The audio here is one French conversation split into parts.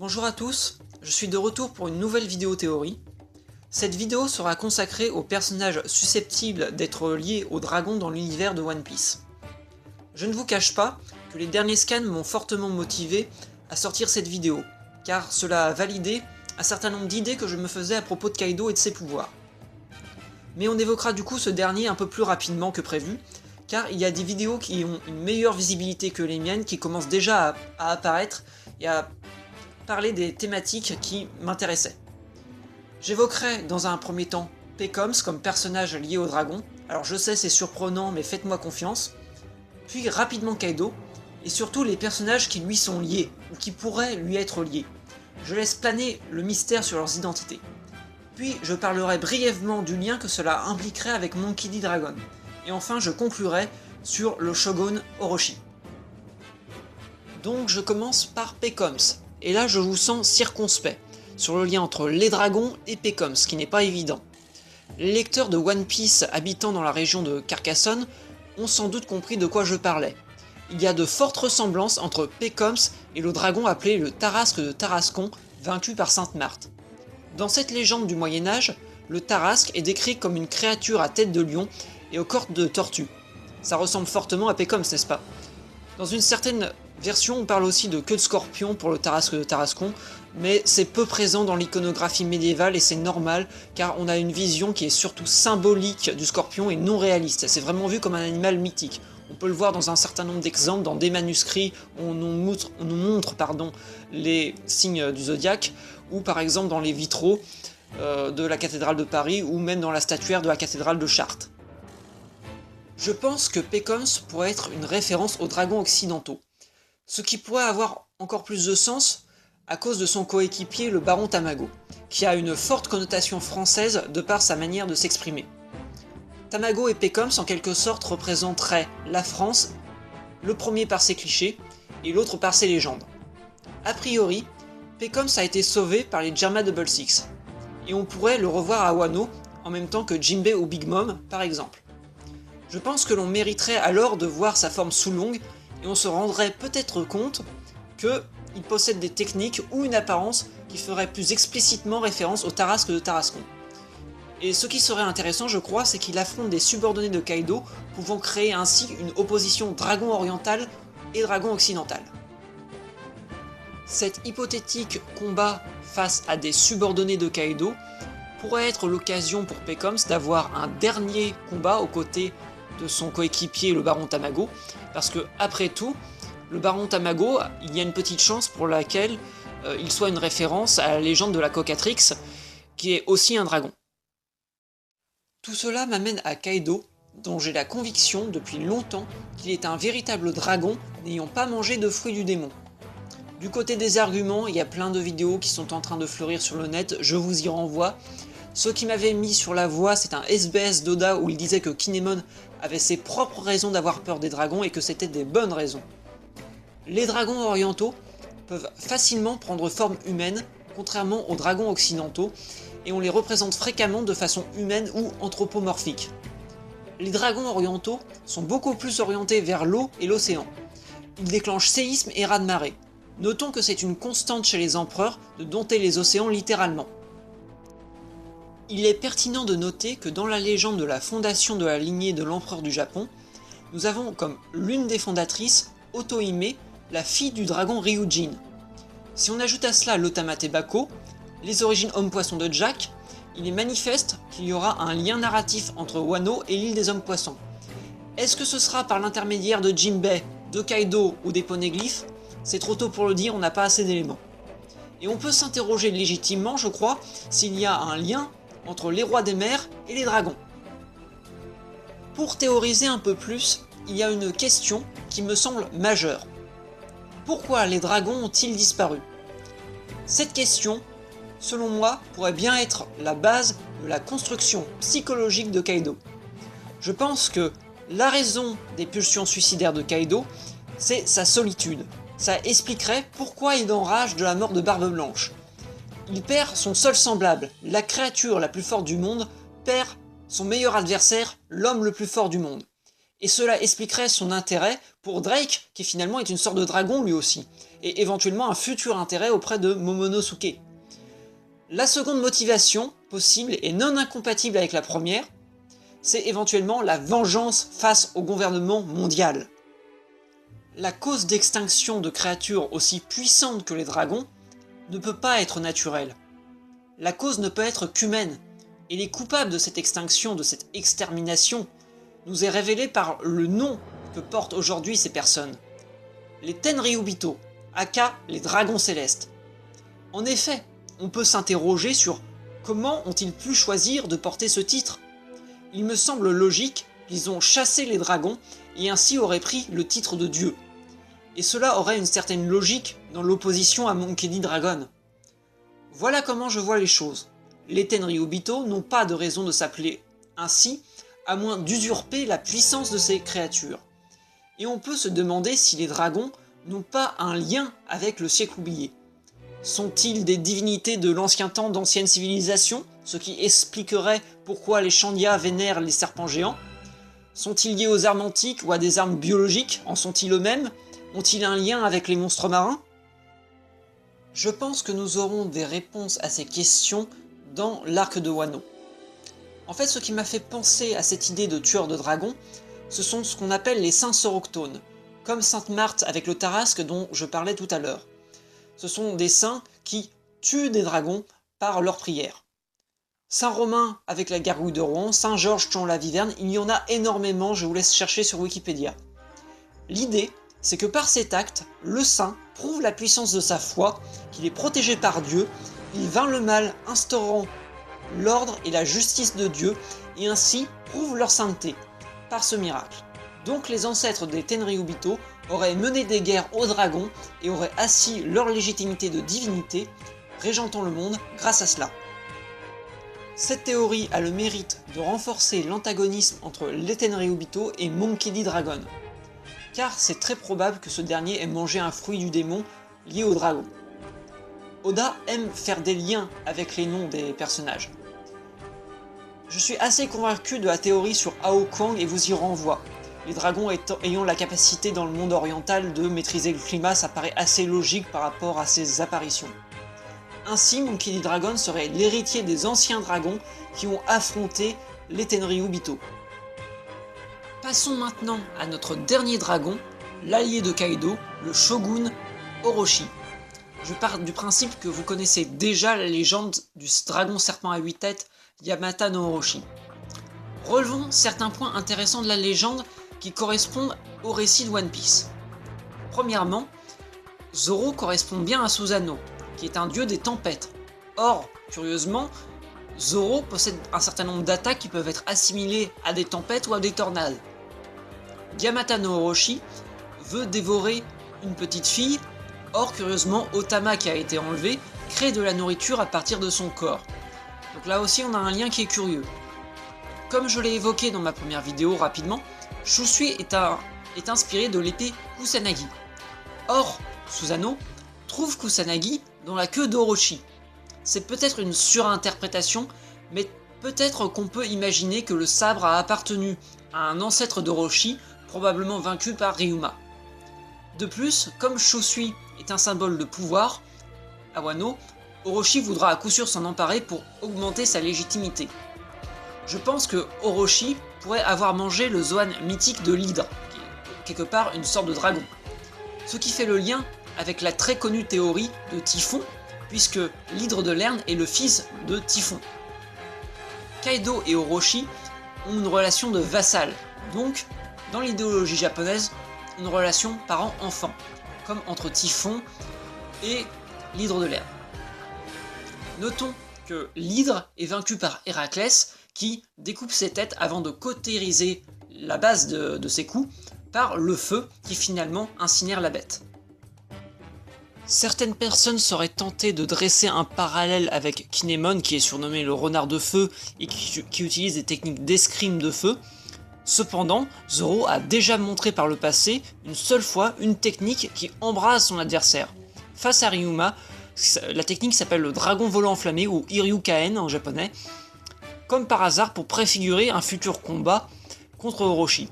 Bonjour à tous, je suis de retour pour une nouvelle vidéo théorie. Cette vidéo sera consacrée aux personnages susceptibles d'être liés aux dragons dans l'univers de One Piece. Je ne vous cache pas que les derniers scans m'ont fortement motivé à sortir cette vidéo, car cela a validé un certain nombre d'idées que je me faisais à propos de Kaido et de ses pouvoirs. Mais on évoquera du coup ce dernier un peu plus rapidement que prévu, car il y a des vidéos qui ont une meilleure visibilité que les miennes qui commencent déjà à apparaître et à parler des thématiques qui m'intéressaient. J'évoquerai dans un premier temps Pecoms comme personnage lié au dragon, alors je sais c'est surprenant mais faites-moi confiance, puis rapidement Kaido, et surtout les personnages qui lui sont liés, ou qui pourraient lui être liés. Je laisse planer le mystère sur leurs identités. Puis je parlerai brièvement du lien que cela impliquerait avec Monkey D. Dragon, et enfin je conclurai sur le shogun Orochi. Donc je commence par Pecoms, et là je vous sens circonspect sur le lien entre les dragons et Pecoms, ce qui n'est pas évident. Les lecteurs de One Piece habitant dans la région de Carcassonne ont sans doute compris de quoi je parlais. Il y a de fortes ressemblances entre Pecoms et le dragon appelé le Tarasque de Tarascon, vaincu par Sainte Marthe. Dans cette légende du Moyen-Âge, le Tarasque est décrit comme une créature à tête de lion et aux cornes de tortue. Ça ressemble fortement à Pecoms, n'est-ce pas? Dans une certaine version, on parle aussi de queue de scorpion pour le Tarasque de Tarascon, mais c'est peu présent dans l'iconographie médiévale et c'est normal car on a une vision qui est surtout symbolique du scorpion et non réaliste. C'est vraiment vu comme un animal mythique. On peut le voir dans un certain nombre d'exemples, dans des manuscrits où on nous montre les signes du zodiaque, ou par exemple dans les vitraux de la cathédrale de Paris, ou même dans la statuaire de la cathédrale de Chartres. Je pense que Pecoms pourrait être une référence aux dragons occidentaux, ce qui pourrait avoir encore plus de sens à cause de son coéquipier le baron Tamago, qui a une forte connotation française de par sa manière de s'exprimer. Tamago et Pecoms en quelque sorte représenteraient la France, le premier par ses clichés et l'autre par ses légendes. A priori, Pecoms a été sauvé par les Germa Double Six, et on pourrait le revoir à Wano en même temps que Jinbei ou Big Mom par exemple. Je pense que l'on mériterait alors de voir sa forme sous longue et on se rendrait peut-être compte qu'il possède des techniques ou une apparence qui ferait plus explicitement référence au Tarasque de Tarascon. Et ce qui serait intéressant, je crois, c'est qu'il affronte des subordonnés de Kaido, pouvant créer ainsi une opposition dragon oriental et dragon occidental. Cet hypothétique combat face à des subordonnés de Kaido pourrait être l'occasion pour Pecoms d'avoir un dernier combat aux côtés de son coéquipier le baron Tamago, parce que après tout, le baron Tamago, il y a une petite chance pour laquelle il soit une référence à la légende de la Cocatrix, qui est aussi un dragon. Tout cela m'amène à Kaido, dont j'ai la conviction depuis longtemps qu'il est un véritable dragon n'ayant pas mangé de fruits du démon. Du côté des arguments, il y a plein de vidéos qui sont en train de fleurir sur le net, je vous y renvoie. Ce qui m'avait mis sur la voie, c'est un SBS d'Oda où il disait que Kinemon avait ses propres raisons d'avoir peur des dragons et que c'était des bonnes raisons. Les dragons orientaux peuvent facilement prendre forme humaine, contrairement aux dragons occidentaux, et on les représente fréquemment de façon humaine ou anthropomorphique. Les dragons orientaux sont beaucoup plus orientés vers l'eau et l'océan. Ils déclenchent séismes et raz-de-marée. Notons que c'est une constante chez les empereurs de dompter les océans littéralement. Il est pertinent de noter que dans la légende de la fondation de la lignée de l'empereur du Japon, nous avons comme l'une des fondatrices Otohime, la fille du dragon Ryujin. Si on ajoute à cela l'Otamate Bako, les origines homme-poisson de Jack, il est manifeste qu'il y aura un lien narratif entre Wano et l'île des hommes-poissons. Est-ce que ce sera par l'intermédiaire de Jinbei, de Kaido ou des poneglyphes? C'est trop tôt pour le dire, on n'a pas assez d'éléments. Et on peut s'interroger légitimement, je crois, s'il y a un lien entre les rois des mers et les dragons. Pour théoriser un peu plus, il y a une question qui me semble majeure. Pourquoi les dragons ont-ils disparu? Cette question, selon moi, pourrait bien être la base de la construction psychologique de Kaido. Je pense que la raison des pulsions suicidaires de Kaido, c'est sa solitude. Ça expliquerait pourquoi il enrage de la mort de Barbe Blanche. Il perd son seul semblable, la créature la plus forte du monde, perd son meilleur adversaire, l'homme le plus fort du monde. Et cela expliquerait son intérêt pour Drake, qui finalement est une sorte de dragon lui aussi, et éventuellement un futur intérêt auprès de Momonosuke. La seconde motivation possible et non incompatible avec la première, c'est éventuellement la vengeance face au gouvernement mondial. La cause d'extinction de créatures aussi puissantes que les dragons ne peut pas être naturelle. La cause ne peut être qu'humaine, et les coupables de cette extinction, de cette extermination, nous est révélé par le nom que portent aujourd'hui ces personnes. Les Tenryubito, aka les dragons célestes. En effet, on peut s'interroger sur comment ont-ils pu choisir de porter ce titre. Il me semble logique qu'ils ont chassé les dragons et ainsi auraient pris le titre de dieu. Et cela aurait une certaine logique dans l'opposition à Monkey D. Dragon. Voilà comment je vois les choses. Les Tenryubito n'ont pas de raison de s'appeler ainsi, à moins d'usurper la puissance de ces créatures. Et on peut se demander si les dragons n'ont pas un lien avec le siècle oublié. Sont-ils des divinités de l'ancien temps d'anciennes civilisations, ce qui expliquerait pourquoi les Chandia vénèrent les serpents géants? Sont-ils liés aux armes antiques ou à des armes biologiques? En sont-ils eux-mêmes? Ont-ils un lien avec les monstres marins? Je pense que nous aurons des réponses à ces questions dans l'arc de Wano. En fait, ce qui m'a fait penser à cette idée de tueur de dragons, ce sont ce qu'on appelle les saints soroctones, comme Sainte Marthe avec le Tarasque dont je parlais tout à l'heure. Ce sont des saints qui tuent des dragons par leur prière. Saint Romain avec la gargouille de Rouen, Saint Georges tuant la viverne, il y en a énormément, je vous laisse chercher sur Wikipédia. L'idée, c'est que par cet acte, le saint prouve la puissance de sa foi, qu'il est protégé par Dieu, il vainc le mal, instaurant l'ordre et la justice de Dieu, et ainsi prouve leur sainteté, par ce miracle. Donc les ancêtres des Tenryubito auraient mené des guerres aux dragons et auraient assis leur légitimité de divinité, régentant le monde grâce à cela. Cette théorie a le mérite de renforcer l'antagonisme entre les Tenryubito et Monkey D. Dragon, car c'est très probable que ce dernier ait mangé un fruit du démon lié au dragon. Oda aime faire des liens avec les noms des personnages. Je suis assez convaincu de la théorie sur Aokwang et vous y renvoie. Les dragons ayant la capacité dans le monde oriental de maîtriser le climat, ça paraît assez logique par rapport à ces apparitions. Ainsi, Monkey D. Dragon serait l'héritier des anciens dragons qui ont affronté les Tenryubito. Passons maintenant à notre dernier dragon, l'allié de Kaido, le shogun Orochi. Je pars du principe que vous connaissez déjà la légende du dragon serpent à 8 têtes Yamata no Orochi. Relevons certains points intéressants de la légende qui correspondent au récit de One Piece. Premièrement, Zoro correspond bien à Susanoo, qui est un dieu des tempêtes. Or, curieusement, Zoro possède un certain nombre d'attaques qui peuvent être assimilées à des tempêtes ou à des tornades. Yamata no Orochi veut dévorer une petite fille. Or, curieusement, Otama, qui a été enlevé, crée de la nourriture à partir de son corps. Donc là aussi, on a un lien qui est curieux. Comme je l'ai évoqué dans ma première vidéo rapidement, Shusui est inspiré de l'épée Kusanagi. Or, Susanoo trouve Kusanagi dans la queue d'Orochi. C'est peut-être une surinterprétation, mais peut-être qu'on peut imaginer que le sabre a appartenu à un ancêtre d'Orochi, probablement vaincu par Ryuma. De plus, comme Shusui est un symbole de pouvoir, à Wano, Orochi voudra à coup sûr s'en emparer pour augmenter sa légitimité. Je pense que Orochi pourrait avoir mangé le Zoan mythique de l'Hydre, qui est quelque part une sorte de dragon. Ce qui fait le lien avec la très connue théorie de Typhon, puisque l'Hydre de Lerne est le fils de Typhon. Kaido et Orochi ont une relation de vassal, donc, dans l'idéologie japonaise, une relation parent-enfant, comme entre Typhon et l'Hydre de Lerne. Notons que l'Hydre est vaincu par Héraclès, qui découpe ses têtes avant de cautériser la base de ses coups par le feu qui finalement incinère la bête. Certaines personnes seraient tentées de dresser un parallèle avec Kinemon, qui est surnommé le renard de feu et qui utilise des techniques d'escrime de feu. Cependant, Zoro a déjà montré par le passé une seule fois une technique qui embrase son adversaire. Face à Ryuma, la technique s'appelle le dragon volant enflammé ou Hiryukaen en japonais, comme par hasard pour préfigurer un futur combat contre Orochi.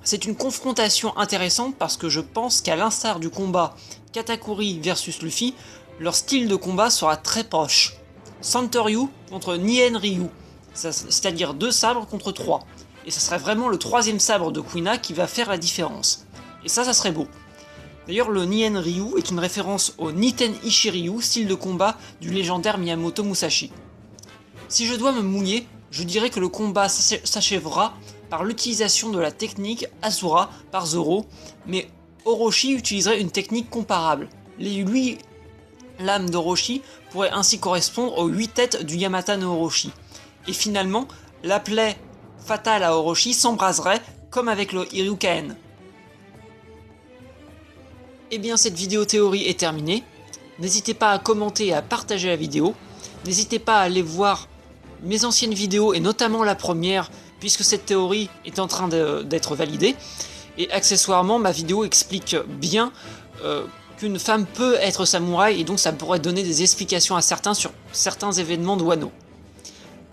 C'est une confrontation intéressante parce que je pense qu'à l'instar du combat Katakuri versus Luffy, leur style de combat sera très proche. Santoryu contre Nien Ryu, c'est-à-dire 2 sabres contre 3. Et ça serait vraiment le 3ème sabre de Kuina qui va faire la différence. Et ça serait beau. D'ailleurs, le Nien Ryu est une référence au Niten Ishi-Ryu, style de combat du légendaire Miyamoto Musashi. Si je dois me mouiller, je dirais que le combat s'achèvera par l'utilisation de la technique Asura par Zoro, mais Orochi utiliserait une technique comparable. Les 8 lames d'Orochi pourraient ainsi correspondre aux 8 têtes du Yamata no Orochi. Et finalement, la plaie fatale à Orochi s'embraserait comme avec le Hiryuken. Et bien cette vidéo théorie est terminée. N'hésitez pas à commenter et à partager la vidéo. N'hésitez pas à aller voir mes anciennes vidéos et notamment la première puisque cette théorie est en train d'être validée. Et accessoirement, ma vidéo explique bien qu'une femme peut être samouraï et donc ça pourrait donner des explications à certains sur certains événements de Wano.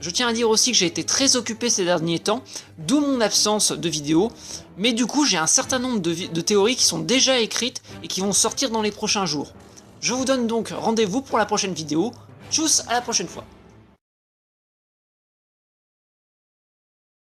Je tiens à dire aussi que j'ai été très occupé ces derniers temps, d'où mon absence de vidéos, mais du coup j'ai un certain nombre de théories qui sont déjà écrites et qui vont sortir dans les prochains jours. Je vous donne donc rendez-vous pour la prochaine vidéo. Tchuss, à la prochaine fois.